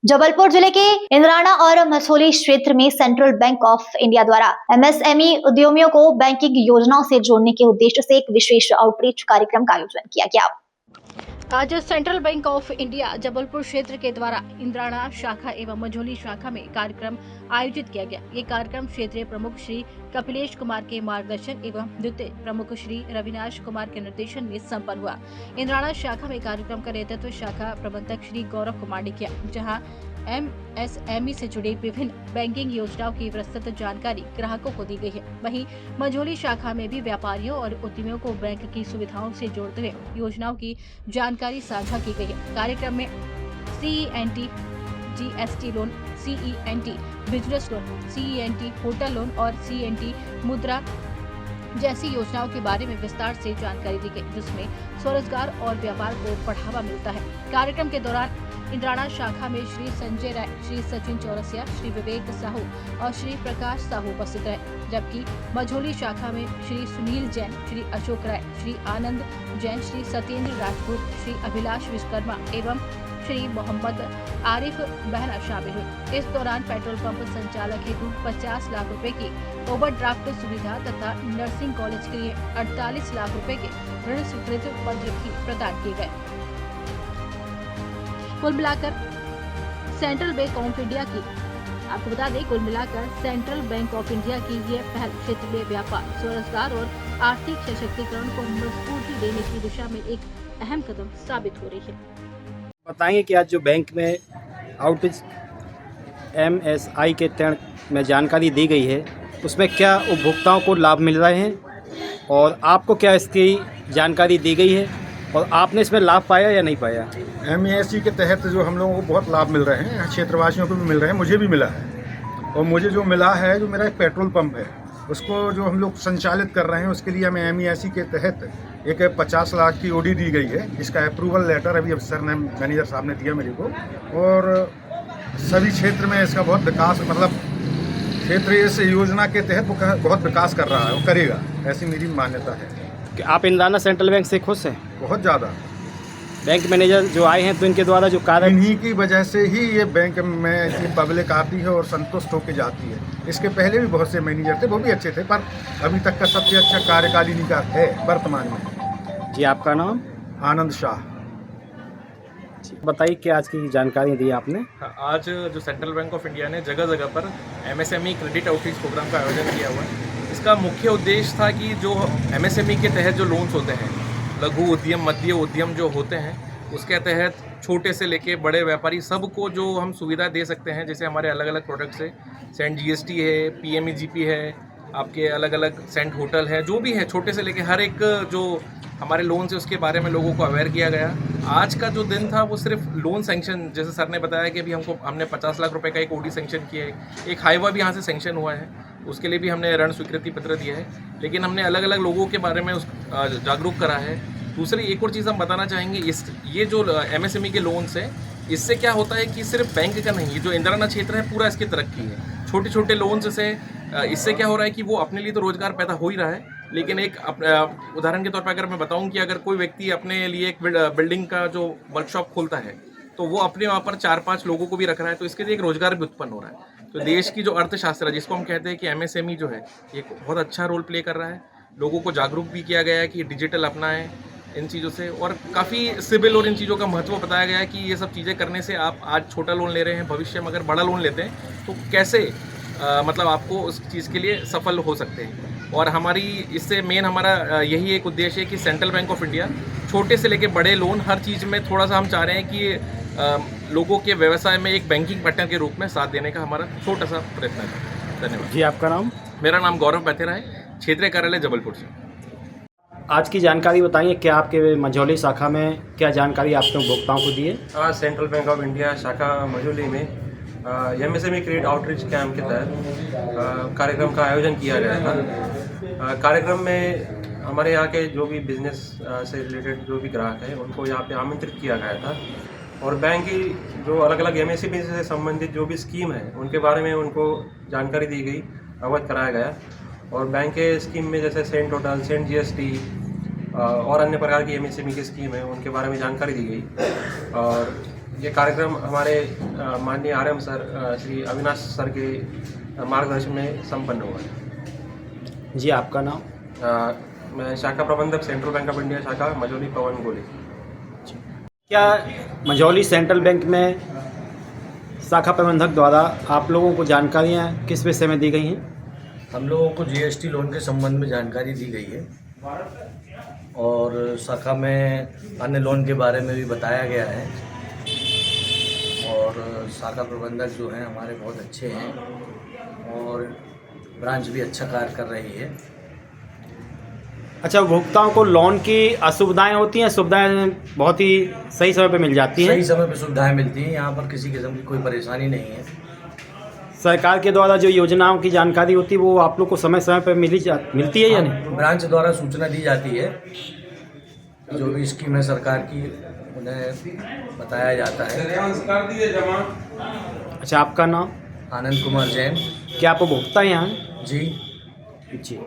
जबलपुर जिले के इंद्राना और मसौली क्षेत्र में सेंट्रल बैंक ऑफ इंडिया द्वारा एमएसएमई उद्यमियों को बैंकिंग योजनाओं से जोड़ने के उद्देश्य से एक विशेष आउटरीच कार्यक्रम का आयोजन किया गया। आज central bank of India Jabalpur क्षेत्र के द्वारा इंद्राना शाखा एवं मझौली शाखा में कार्यक्रम आयोजित किया गया। ये कार्यक्रम क्षेत्रीय प्रमुख श्री कपिलेश कुमार के मार्गदर्शन एवं द्वितीय प्रमुख श्री रविनाश कुमार के निर्देशन में संपन्न हुआ। इंद्राना शाखा में कार्यक्रम का नेतृत्व शाखा प्रबंधक श्री गौरव कुमार ने किया, जहां एमएसएमई से जुड़ी विभिन्न बैंकिंग योजनाओं की विस्तृत जानकारी ग्राहकों को दी गई है। वहीं मझौली शाखा में भी व्यापारियों और उद्यमियों को बैंक की सुविधाओं से जोड़ते हुए योजनाओं की जानकारी साझा की गई है। कार्यक्रम में CENT GST loan, CENT business loan, CENT hotel loan और सीईएनटी मुद्रा जैसी योजनाओं के बारे में विस्तार से जानकारी दी गई, जिसमें स्वरोजगार और व्यापार को बढ़ावा मिलता है। कार्यक्रम के दौरान इंद्राना शाखा में श्री संजय राय, श्री सचिन चौरसिया, श्री विवेक साहू और श्री प्रकाश साहू उपस्थित रहे, जबकि मझौली शाखा में श्री सुनील जैन, श्री अशोक राय, श्री आनंद जैन, श्री सत्येंद्र राजपूत, श्री अभिलाष विश्वकर्मा एवं श्री मोहम्मद आरिफ बहना शामिल हुए। इस दौरान पेट्रोल पंप संचालक हेतु 50 लाख रुपए की ओवरड्राफ्ट सुविधा तथा नर्सिंग कॉलेज के लिए 48 लाख रुपए के ऋण स्वीकृति पत्र भी प्रदान किए गए। कुल मिलाकर सेंट्रल बैंक ऑफ इंडिया की आपको बता दें, कुल मिलाकर सेंट्रल बैंक ऑफ इंडिया की ये पहल क्षेत्र में व्यापार, स्वरोजगार और आर्थिक सशक्तिकरण को मजबूती देने की दिशा में एक अहम कदम साबित हो रही है। बताएंगे कि आज जो बैंक में आउटरीच एमएसआई के तहत में जानकारी दी गई है, उसमें क्या उपभोक्ताओं को लाभ मिल रहे हैं और आपको क्या इसकी जानकारी दी गई है और आपने इसमें लाभ पाया या नहीं पाया? एमएसई के तहत जो हम लोगों को बहुत लाभ मिल रहे हैं, क्षेत्रवासियों को भी मिल रहे हैं, मुझे भी मिला है। और मुझे जो मिला है, जो मेरा एक पेट्रोल पंप है, उसको जो हम लोग संचालित कर रहे हैं, उसके लिए हमें एमएसई के तहत एक 50 लाख की ओडी दी गई है। इसका अप्रूवल लेटर अभी अफसर ने, मैनेजर साहब ने दिया मेरे को। और सभी क्षेत्र में इसका बहुत विकास, मतलब क्षेत्र इस योजना के तहत वो बहुत विकास कर रहा है, वो करेगा, ऐसी मेरी मान्यता है। कि आप इंद्राना सेंट्रल बैंक से खुश हैं? बहुत ज़्यादा। बैंक मैनेजर जो आए हैं तो इनके द्वारा जो कार्य, इन्हीं की वजह से ही ये बैंक में इतनी पब्लिक आती है और संतुष्ट होकर जाती है। इसके पहले भी बहुत से मैनेजर थे, वो भी अच्छे थे, पर अभी तक का सबसे अच्छा कार्यकाल इन्हीं का है वर्तमान में। जी, आपका नाम? आनंद शाह। बताइए क्या आज की जानकारी दी आपने? आज जो सेंट्रल बैंक ऑफ इंडिया ने जगह जगह पर एमएसएमई क्रेडिट आउटरीच प्रोग्राम का आयोजन किया हुआ है। इसका मुख्य उद्देश्य था कि जो एमएसएमई के तहत जो लोन्स होते हैं, लघु उद्यम, मध्य उद्यम जो होते हैं, उसके तहत छोटे से लेके बड़े व्यापारी सबको जो हम सुविधा दे सकते हैं। जैसे हमारे अलग अलग प्रोडक्ट्स है, सेंट जीएसटी है, पीएमईजीपी है, आपके अलग अलग सेंट होटल है, जो भी है, छोटे से लेके हर एक जो हमारे लोन से उसके बारे में लोगों को अवेयर किया गया। आज का जो दिन था वो सिर्फ लोन सेंक्शन, जैसे सर ने बताया कि अभी हमने 50 लाख रुपए का एक ओडी सेंक्शन किया है, एक हाईवा भी यहाँ से सेंक्शन हुआ है, उसके लिए भी हमने ऋण स्वीकृति पत्र दिया है। लेकिन हमने अलग अलग लोगों के बारे में जागरूक करा है। दूसरी एक और चीज़ हम बताना चाहेंगे, ये जो एमएसएमई के लोन्स है, इससे क्या होता है कि सिर्फ बैंक का नहीं, ये जो इंद्राना क्षेत्र है पूरा इसकी तरक्की है। छोटे छोटे लोन्स से इससे क्या हो रहा है कि वो अपने लिए तो रोजगार पैदा हो ही रहा है, लेकिन एक उदाहरण के तौर पर अगर मैं बताऊं कि अगर कोई व्यक्ति अपने लिए एक बिल्डिंग का जो वर्कशॉप खोलता है, तो वो अपने वहाँ पर 4-5 लोगों को भी रख रहा है, तो इसके लिए एक रोजगार भी उत्पन्न हो रहा है। तो देश की जो अर्थशास्त्र है, जिसको हम कहते हैं कि एमएसएमई जो है, ये बहुत अच्छा रोल प्ले कर रहा है। लोगों को जागरूक भी किया गया है कि डिजिटल अपनाएं इन चीज़ों से, और काफ़ी सिविल और इन चीज़ों का महत्व बताया गया है कि ये सब चीज़ें करने से आप आज छोटा लोन ले रहे हैं, भविष्य में अगर बड़ा लोन लेते हैं तो कैसे मतलब आपको उस चीज़ के लिए सफल हो सकते हैं। और हमारी इससे मेन हमारा यही एक उद्देश्य है कि सेंट्रल बैंक ऑफ इंडिया छोटे से लेके बड़े लोन हर चीज़ में थोड़ा सा हम चाह रहे हैं कि लोगों के व्यवसाय में एक बैंकिंग पार्टनर के रूप में साथ देने का हमारा छोटा सा प्रयत्न है। धन्यवाद। जी, आपका नाम? मेरा नाम गौरव बैथेरा है, क्षेत्रीय कार्यालय जबलपुर से। आज की जानकारी बताइए, क्या आपके मझौली शाखा में क्या जानकारी आपने उपभोक्ताओं को दी है? आज सेंट्रल बैंक ऑफ इंडिया शाखा मझौली में एमएसएमई क्रेडिट आउटरीच कैंप के तहत कार्यक्रम का आयोजन किया गया था। कार्यक्रम में हमारे यहाँ के जो भी बिजनेस से रिलेटेड जो भी ग्राहक हैं, उनको यहाँ पे आमंत्रित किया गया था, और बैंक की जो अलग अलग एमएसएमई से संबंधित जो भी स्कीम है, उनके बारे में उनको जानकारी दी गई, अवगत कराया गया। और बैंक के स्कीम में जैसे सेंट होटल, सेंट जीएसटी और अन्य प्रकार की एमएसएमई की स्कीम है, उनके बारे में जानकारी दी गई। और ये कार्यक्रम हमारे माननीय RM sir Shri Avinash sir के मार्गदर्शन में संपन्न हुआ है। जी, आपका नाम? मैं शाखा प्रबंधक सेंट्रल बैंक ऑफ इंडिया शाखा मझौली पवन गोले। क्या मझौली सेंट्रल बैंक में शाखा प्रबंधक द्वारा आप लोगों को जानकारियाँ किस विषय में दी गई हैं? हम लोगों को जीएसटी लोन के संबंध में जानकारी दी गई है और शाखा में अन्य लोन के बारे में भी बताया गया है और शाखा प्रबंधक जो हैं हमारे बहुत अच्छे हैं और ब्रांच भी अच्छा कार्य कर रही है। अच्छा, उपभोक्ताओं को लोन की असुविधाएं होती हैं, सुविधाएं बहुत ही सही समय पे मिल जाती हैं? सही समय पर सुविधाएं मिलती हैं, यहाँ पर किसी किस्म की कोई परेशानी नहीं है। सरकार के द्वारा जो योजनाओं की जानकारी होती है वो आप लोग को समय समय पर मिलती है या नहीं? ब्रांच द्वारा सूचना दी जाती है, जो भी स्कीम है सरकार की उन्हें बताया जाता है। अच्छा, आपका नाम? आनंद कुमार जैन। क्या आप उपभोक्ता हैं यहाँ? जी। जी।